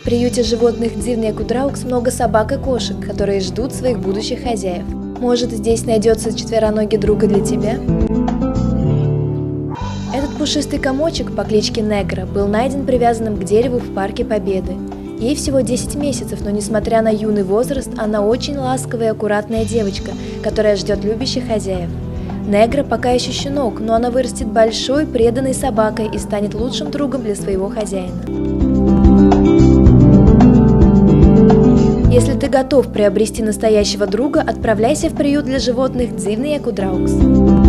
В приюте животных Дзивный Акудраугс много собак и кошек, которые ждут своих будущих хозяев. Может, здесь найдется четвероногий друг и для тебя? Этот пушистый комочек по кличке Негра был найден привязанным к дереву в Парке Победы. Ей всего 10 месяцев, но несмотря на юный возраст, она очень ласковая и аккуратная девочка, которая ждет любящих хозяев. Негра пока еще щенок, но она вырастет большой, преданной собакой и станет лучшим другом для своего хозяина. Если ты готов приобрести настоящего друга, отправляйся в приют для животных Дзивный Акудраугс.